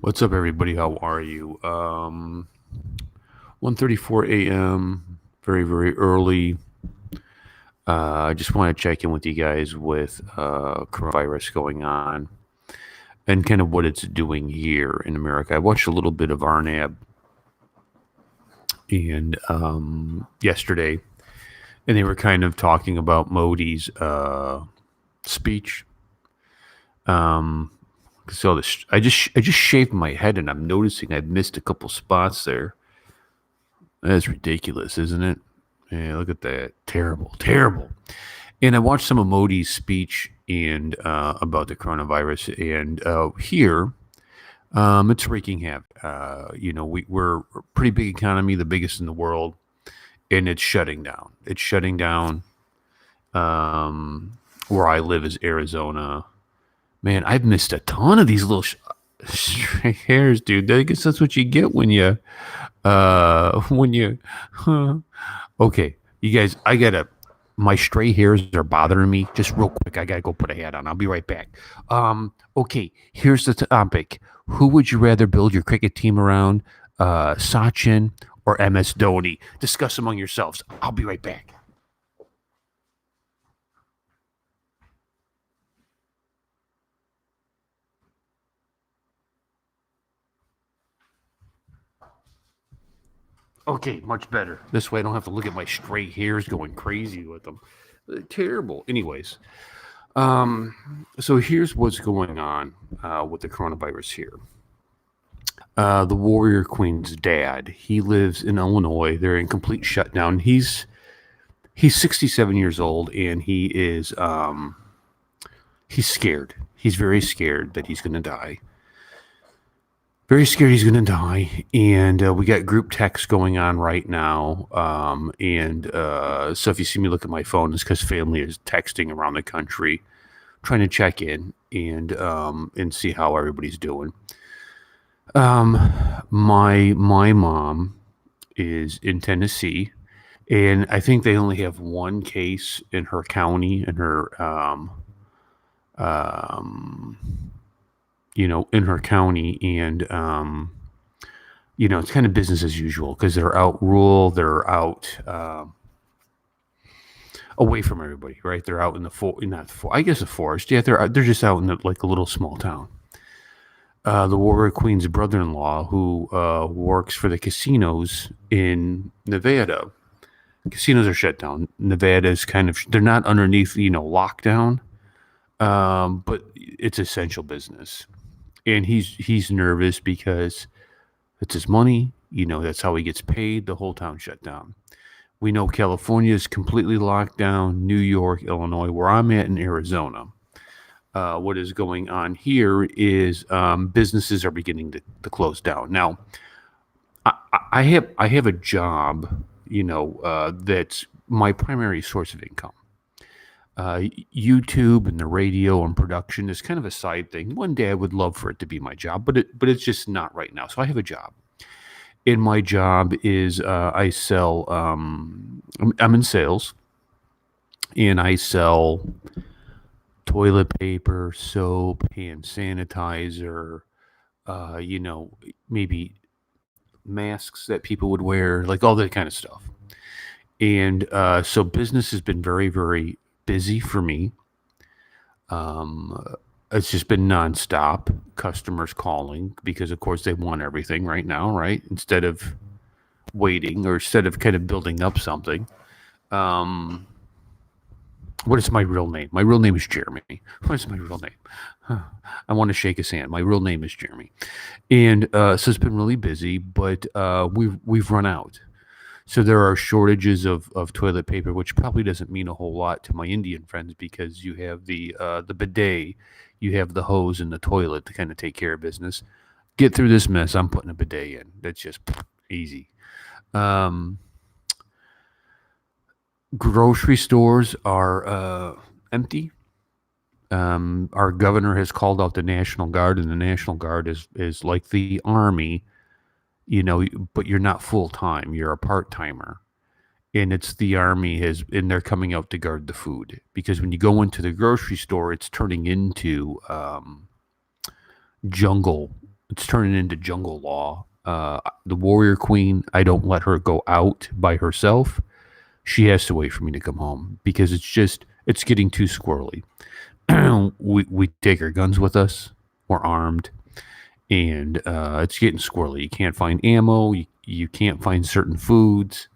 What's up, everybody? How are you? 1:34 a.m. Very, very early. I just want to check in with you guys with coronavirus going on and kind of what it's doing here in America. I watched a little bit of Arnab and yesterday, and they were kind of talking about Modi's speech. So this, I just shaved my head, and I'm noticing I've missed a couple spots there. That's ridiculous, isn't it? Yeah, look at that. Terrible, terrible. And I watched some of Modi's speech and about the coronavirus, and here it's wreaking havoc. We're a pretty big economy, the biggest in the world, and it's shutting down. It's shutting down. Where I live is Arizona. Man, I've missed a ton of these little stray hairs, dude. I guess that's what you get when you okay, you guys, my stray hairs are bothering me. Just real quick, I gotta go put a hat on. I'll be right back. Okay, here's the topic. Who would you rather build your cricket team around, Sachin or MS Dhoni? Discuss among yourselves. I'll be right back. Okay, much better. This way I don't have to look at my stray hairs going crazy with them. Terrible. Anyways, so here's what's going on with the coronavirus here. The Warrior Queen's dad, he lives in Illinois. They're in complete shutdown. He's 67 years old, and he's scared. He's very scared that he's going to die. Very scared he's going to die, and we got group text going on right now. So if you see me look at my phone, it's because family is texting around the country, trying to check in and see how everybody's doing. My mom is in Tennessee, and I think they only have one case in her county, um, in her county, and it's kind of business as usual because they're out rural, they're out away from everybody, right? They're out in not the I guess the forest. Yeah, they're just out in like a little small town. The Warrior Queen's brother-in-law, who works for the casinos in Nevada. Casinos are shut down. Nevada is they're not underneath, lockdown, but it's essential business. And he's nervous because it's his money. That's how he gets paid. The whole town shut down. We know California is completely locked down. New York, Illinois, where I'm at in Arizona. What is going on here is businesses are beginning to close down. Now, I have a job, that's my primary source of income. YouTube and the radio and production is kind of a side thing. One day I would love for it to be my job, but it's just not right now. So I have a job. And my job is I sell. I'm in sales, and I sell toilet paper, soap, hand sanitizer, maybe masks that people would wear, like all that kind of stuff. And so business has been very, very busy for me. It's just been nonstop. Customers calling because, of course, they want everything right now, right? Instead of waiting or instead of kind of building up something. Um, what is my real name? My real name is Jeremy. What is my real name? I want to shake his hand. My real name is Jeremy, and so it's been really busy, but we've run out. So there are shortages of toilet paper, which probably doesn't mean a whole lot to my Indian friends because you have the bidet, you have the hose in the toilet to kind of take care of business. Get through this mess. I'm putting a bidet in. That's just easy. Um, Grocery stores are empty. Our governor has called out the National Guard, and the National Guard is like the army, but you're not full time. You're a part timer, and it's the army and they're coming out to guard the food because when you go into the grocery store, it's turning into jungle It's turning into jungle law. The warrior queen, I don't let her go out by herself. She has to wait for me to come home because it's getting too squirrely. We take our guns with us. We're armed, and it's getting squirrely. You can't find ammo. You can't find certain foods.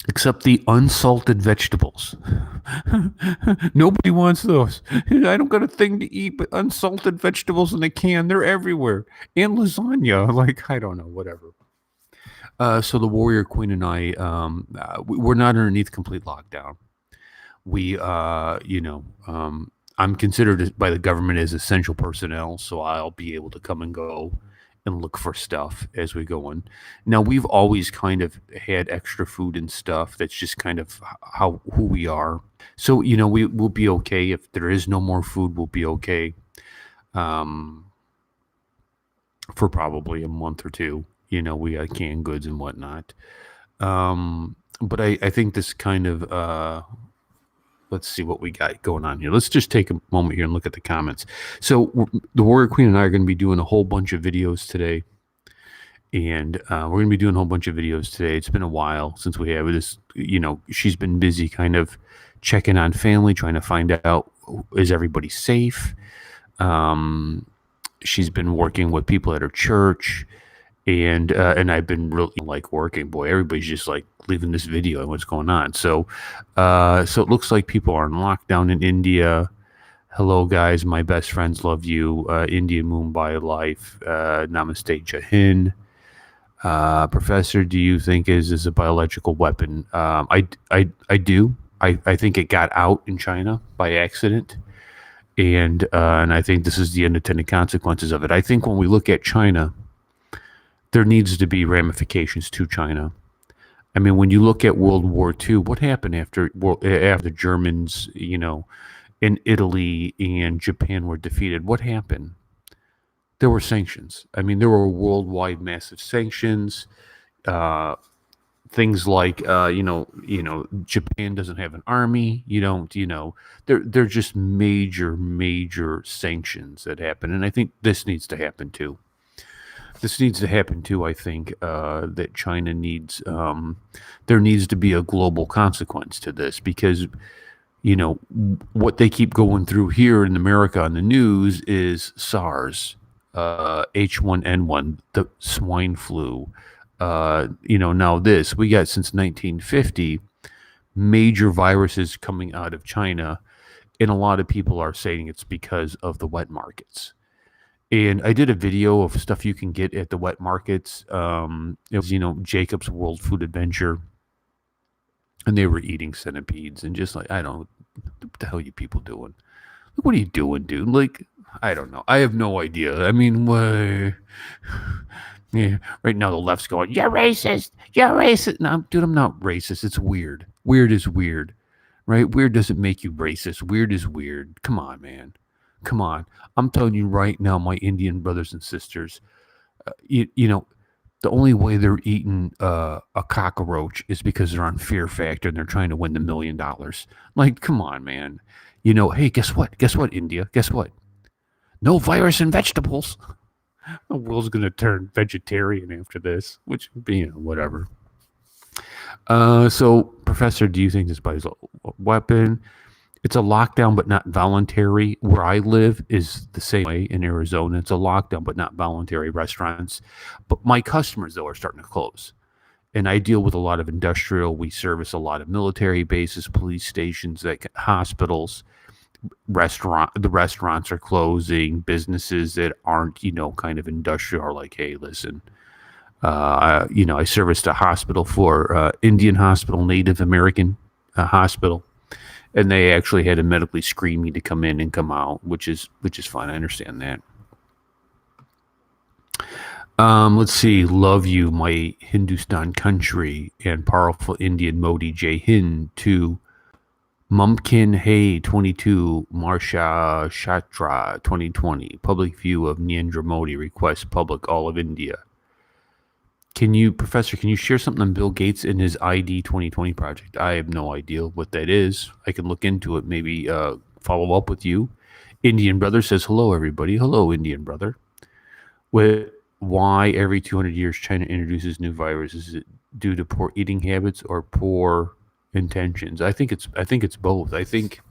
Except the unsalted vegetables. Nobody wants those. I don't got a thing to eat but unsalted vegetables in a can. They're everywhere. And lasagna. Like, I don't know, whatever. So the warrior queen and I, we're not underneath complete lockdown. We, I'm considered by the government as essential personnel, so I'll be able to come and go and look for stuff as we go on. Now we've always kind of had extra food and stuff. That's just kind of who we are. So we'll be okay if there is no more food. We'll be okay for probably a month or two. We got canned goods and whatnot. But I think this kind of let's see what we got going on here. Let's just take a moment here and look at the comments. So the Warrior Queen and I are going to be doing a whole bunch of videos today. And we're going to be doing a whole bunch of videos today. It's been a while since we have this. She's been busy kind of checking on family, trying to find out, is everybody safe? She's been working with people at her church. And I've been really like working. Boy, everybody's just like leaving this video and what's going on. So it looks like people are in lockdown in India. Hello, guys. My best friends love you. India Mumbai life. Namaste, Jahin. Professor, do you think is this a biological weapon? I do. I think it got out in China by accident. And I think this is the unintended consequences of it. I think when we look at China, there needs to be ramifications to China. I mean, when you look at World War II, what happened after the Germans, in Italy and Japan were defeated? What happened? There were sanctions. I mean, there were worldwide massive sanctions. Things like, Japan doesn't have an army. They're just major sanctions that happen. And I think this needs to happen too. I think that China needs, there needs to be a global consequence to this because, what they keep going through here in America on the news is SARS, H1N1, the swine flu. Now we got since 1950 major viruses coming out of China, and a lot of people are saying it's because of the wet markets. And I did a video of stuff you can get at the wet markets. It was, Jacob's World Food Adventure. And they were eating centipedes and just like, I don't know, what the hell are you people doing? Like, what are you doing, dude? Like, I don't know. I have no idea. I mean, yeah, right now the left's going, you're racist. You're racist. No, dude, I'm not racist. It's weird. Weird is weird, right? Weird doesn't make you racist. Weird is weird. Come on, man. Come on. I'm telling you right now, my Indian brothers and sisters, the only way they're eating a cockroach is because they're on Fear Factor and they're trying to win the $1 million. Like, come on, man. Hey, guess what? Guess what, India? Guess what? No virus in vegetables. The world's going to turn vegetarian after this, which, whatever. So, Professor, do you think this is a weapon? It's a lockdown, but not voluntary. Where I live is the same way in Arizona. It's a lockdown, but not voluntary restaurants. But my customers, though, are starting to close. And I deal with a lot of industrial. We service a lot of military bases, police stations, hospitals, the restaurants are closing. Businesses that aren't, kind of industrial are like, hey, listen, I serviced a hospital for Indian hospital, Native American hospital. And they actually had to medically screen me to come in and come out, which is fine. I understand that. Let's see. Love you, my Hindustan country, and powerful Indian Modi Jai Hind to Mumkin Hay 22 Marsha Shatra 2020. Public view of Narendra Modi requests public all of India. Professor, can you share something on Bill Gates and his ID 2020 project? I have no idea what that is. I can look into it, maybe follow up with you Indian brother says hello, everybody. Hello, Indian brother. Why every 200 years China introduces new viruses? Is it due to poor eating habits or poor intentions? I think it's both. I think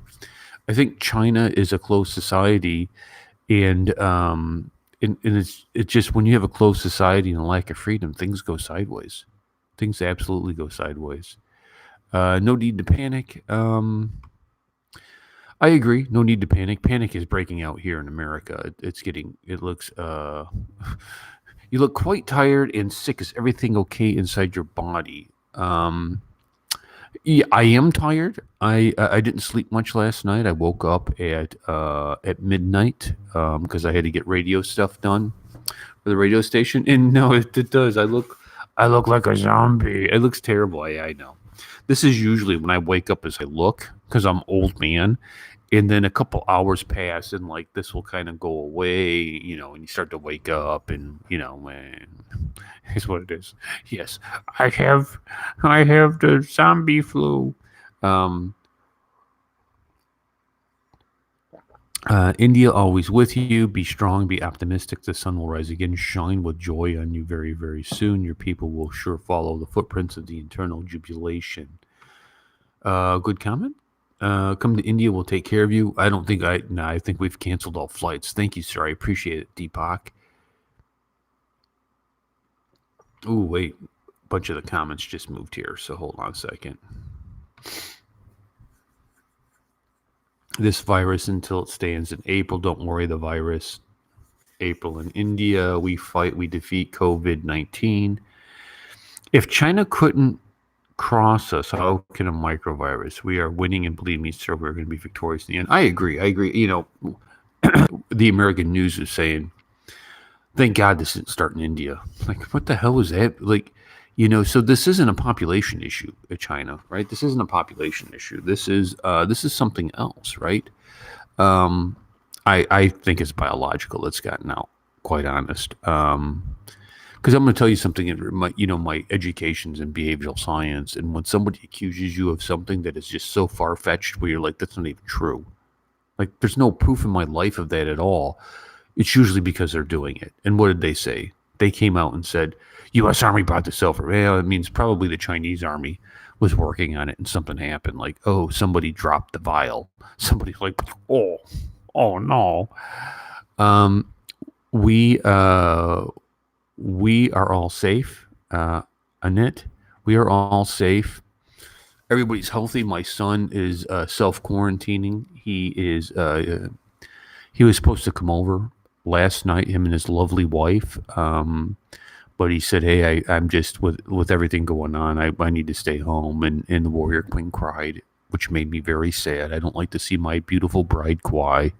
China is a closed society, and it's just when you have a closed society and a lack of freedom, things go sideways. Things absolutely go sideways. No need to panic. I agree. No need to panic. Panic is breaking out here in America. It's getting. It looks. You look quite tired and sick. Is everything okay inside your body? Yeah, I am tired. I didn't sleep much last night. I woke up at midnight because I had to get radio stuff done for the radio station. And no, it does. I look like a zombie. It looks terrible. I know. This is usually when I wake up as I look because I'm old man, and then a couple hours pass and like this will kind of go away, and you start to wake up and man, is what it is. Yes, I have, I have the zombie flu. Um, India always with you. Be strong. Be optimistic. The sun will rise again. Shine with joy on you very, very soon. Your people will sure follow the footprints of the eternal jubilation. Good comment. Come to India. We'll take care of you. I don't think I. No, I think we've canceled all flights. Thank you, sir. I appreciate it, Deepak. Ooh, wait. A bunch of the comments just moved here, so hold on a second. This virus until it stands in April. Don't worry, the virus. April in India. We fight, we defeat COVID-19. If China couldn't cross us, how can a microvirus? We are winning, and believe me, sir, we're going to be victorious in the end. I agree. I agree. The American news is saying, thank God this didn't start in India. Like, what the hell is that? Like, so this isn't a population issue in China, right? This isn't a population issue. This is something else, right? I think it's biological that's gotten out, quite honest. Because I'm going to tell you something. My education's in behavioral science, and when somebody accuses you of something that is just so far fetched, where you're like, that's not even true. Like, there's no proof in my life of that at all. It's usually because they're doing it. And what did they say? They came out and said, U.S. Army brought this over. Well, it means probably the Chinese Army was working on it and something happened. Like, oh, somebody dropped the vial. Somebody's like, oh no. We are all safe. Annette, we are all safe. Everybody's healthy. My son is self-quarantining. He was supposed to come over last night, him and his lovely wife. But he said, hey, I'm just with everything going on, I need to stay home. And the Warrior Queen cried, which made me very sad. I don't like to see my beautiful bride cry.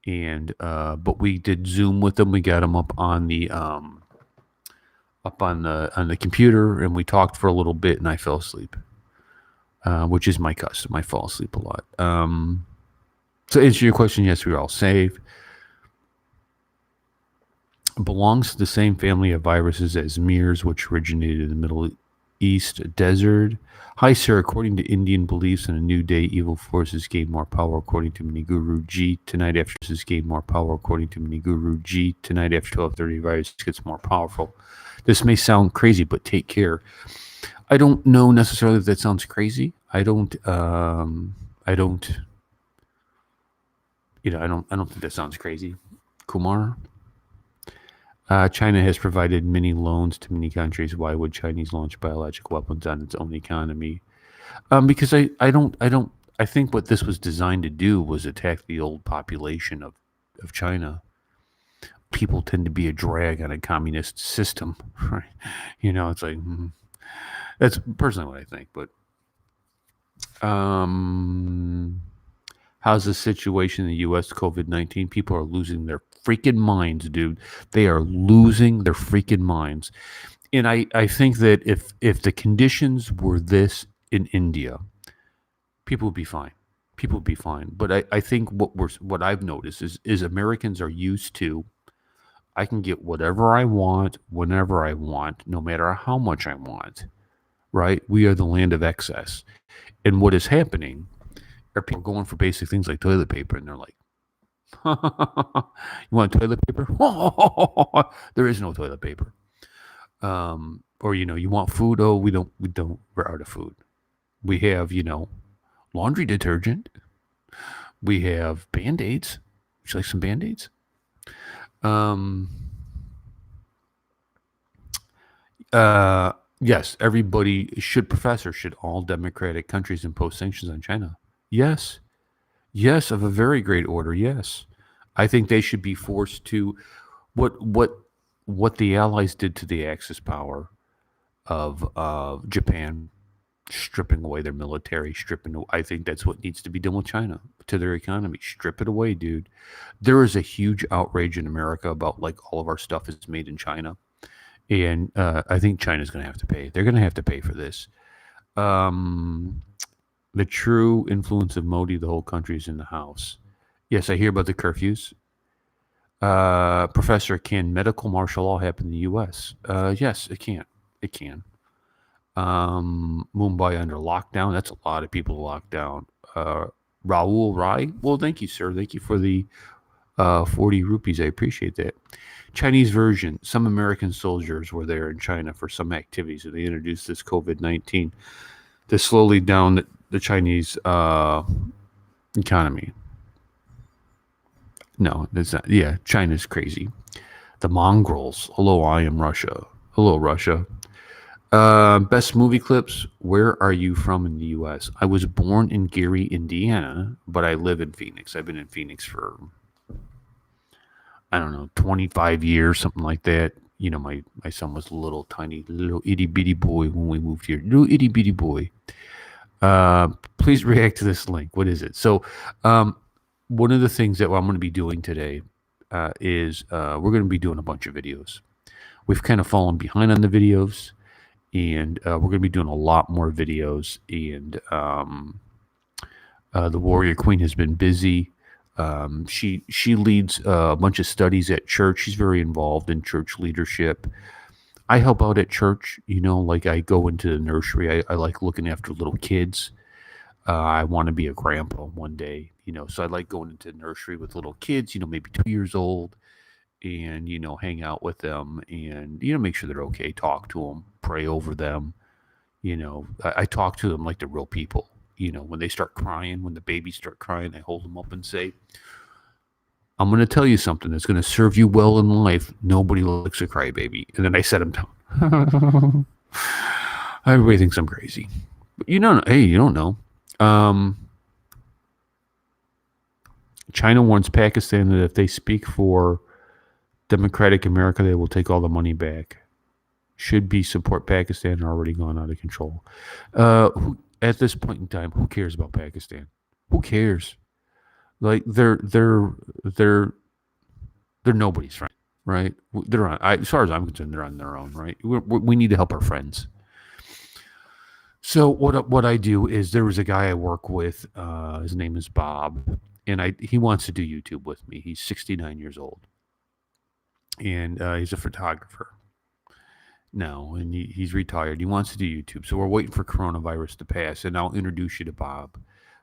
And but we did Zoom with them. We got him up on the computer, and we talked for a little bit, and I fell asleep, which is my custom. I fall asleep a lot. So to answer your question, yes, we're all safe. Belongs to the same family of viruses as MERS, which originated in the Middle East desert. Hi, sir. According to Indian beliefs, in a new day, evil forces gain more power, according to Mini Guru Ji. Tonight, after forces gain more power, according to Mini Guru Ji. Tonight, after 12:30, virus gets more powerful. This may sound crazy, but take care. I don't know necessarily if that sounds crazy. I don't think that sounds crazy. Kumar. China has provided many loans to many countries. Why would Chinese launch biological weapons on its own economy? Because I think what this was designed to do was attack the old population of China. People tend to be a drag on a communist system, right? It's like, that's personally what I think. But how's the situation in the U.S. COVID-19? People are losing their freaking minds, dude. They are losing their freaking minds. And I think that if the conditions were this in India, people would be fine. People would be fine. But I think what I've noticed is Americans are used to, I can get whatever I want, whenever I want, no matter how much I want, right? We are the land of excess. And what is happening Or people going for basic things like toilet paper, and they're like, "You want toilet paper? There is no toilet paper." Or you want food? Oh, we don't. We're out of food. We have laundry detergent. We have Band-Aids. Would you like some Band-Aids? Um, yes, everybody should profess, or should all democratic countries impose sanctions on China? Yes. Yes, of a very great order. Yes. I think they should be forced to what the Allies did to the Axis power of Japan, stripping away their military, I think that's what needs to be done with China to their economy. Strip it away, dude. There is a huge outrage in America about like all of our stuff is made in China, and I think China's going to have to pay. They're going to have to pay for this. Um, the true influence of Modi, the whole country is in the house. Yes, I hear about the curfews. Professor, can medical martial law happen in the U.S.? Yes, it can. It can. Mumbai under lockdown. That's a lot of people locked down. Raul Rai. Well, thank you, sir. Thank you for the 40 rupees. I appreciate that. Chinese version. Some American soldiers were there in China for some activities, and they introduced this COVID-19 to slowly down the Chinese economy. No, that's not. Yeah, China's crazy. The Mongrels. Hello, I am Russia. Hello, Russia. Best movie clips. Where are you from in the U.S.? I was born in Gary, Indiana, but I live in Phoenix. I've been in Phoenix for, I don't know, 25 years, something like that. My son was a little tiny, little itty bitty boy when we moved here. Little itty bitty boy. Please react to this link. What is it? So, one of the things that I'm going to be doing today is we're going to be doing a bunch of videos. We've kind of fallen behind on the videos, and we're going to be doing a lot more videos. And the Warrior Queen has been busy. She leads a bunch of studies at church. She's very involved in church leadership. I help out at church. Like I go into the nursery. I like looking after little kids. I want to be a grandpa one day, so I like going into the nursery with little kids, maybe 2 years old, and, hang out with them and, make sure they're okay, talk to them, pray over them. I talk to them like they're real people. When they start crying, when the babies start crying, I hold them up and say, I'm going to tell you something that's going to serve you well in life. Nobody likes a crybaby. And then I set them down. Everybody thinks I'm crazy. But hey, you don't know. China warns Pakistan that if they speak for democratic America, they will take all the money back. Should be support Pakistan, already gone out of control. At this point in time, who cares about Pakistan? Who cares? Like they're nobody's friend, right? They're on. As far as I'm concerned, they're on their own, right? We need to help our friends. So what I do is there was a guy I work with. His name is Bob, and he wants to do YouTube with me. He's 69 years old, and he's a photographer now, and he's retired. He wants to do YouTube, so we're waiting for coronavirus to pass, and I'll introduce you to Bob.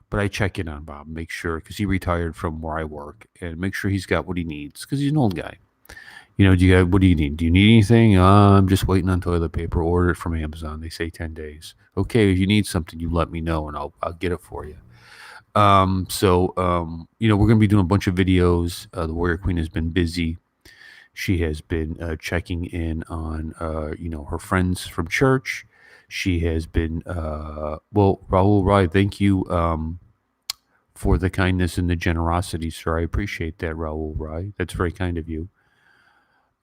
But I check in on Bob, make sure, because he retired from where I work, and make sure he's got what he needs, because he's an old guy. What do you need? Do you need anything? I'm just waiting on toilet paper. Order it from Amazon. They say 10 days. Okay, if you need something, you let me know, and I'll get it for you. We're going to be doing a bunch of videos. The Warrior Queen has been busy. She has been checking in on, her friends from church. She has been, Raul Rai, thank you for the kindness and the generosity, sir. I appreciate that, Raul Rai. That's very kind of you.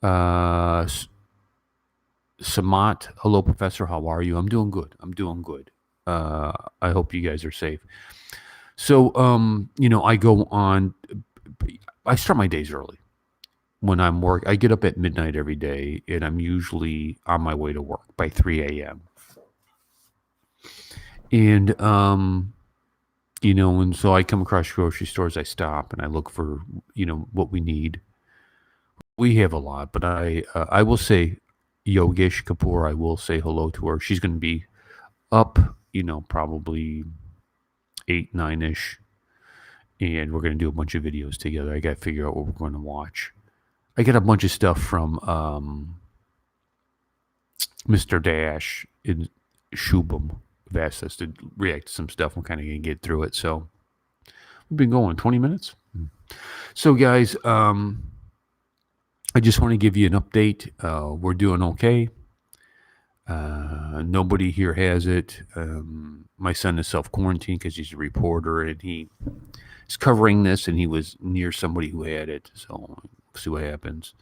Samat, hello, Professor. How are you? I'm doing good. I hope you guys are safe. So, I go on. I start my days early. When I'm work, I get up at midnight every day, and I'm usually on my way to work by 3 a.m. And and so I come across grocery stores. I stop and I look for what we need. We have a lot, but I will say Yogesh Kapoor. I will say hello to her. She's going to be up, probably 8, 9-ish. And we're going to do a bunch of videos together. I got to figure out what we're going to watch. I got a bunch of stuff from Mr. Dash in Shubham. Have asked us to react to some stuff. I'm kind of going to get through it. So we've been going 20 minutes. So, guys, I just want to give you an update. We're doing okay. Nobody here has it. My son is self-quarantined because he's a reporter, and he is covering this, and he was near somebody who had it. So we'll see what happens.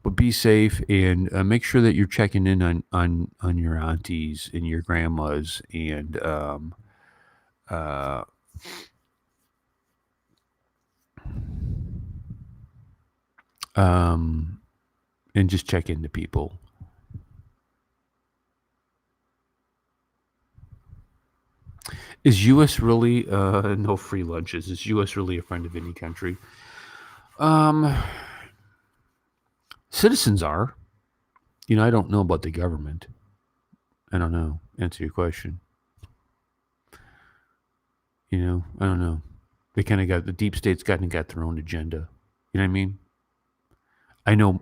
But be safe, and make sure that you're checking in on your aunties and your grandmas, and and just check into people. Is U.S. really no free lunches? Is U.S. really a friend of any country? Citizens are. I don't know about the government. I don't know. Answer your question. I don't know. They kind of got the deep state's got their own agenda. You know what I mean? I know.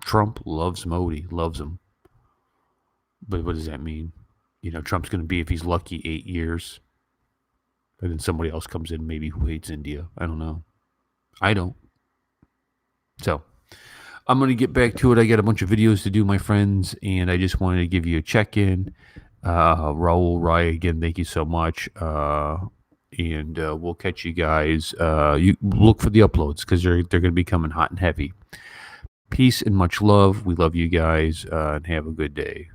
Trump loves Modi, loves him. But what does that mean? Trump's going to be, if he's lucky, 8 years. And then somebody else comes in, maybe, who hates India. I don't know. I don't. So, I'm going to get back to it. I got a bunch of videos to do, my friends, and I just wanted to give you a check-in. Raul, Rye, again, thank you so much. And we'll catch you guys. You look for the uploads because they're going to be coming hot and heavy. Peace and much love. We love you guys, and have a good day.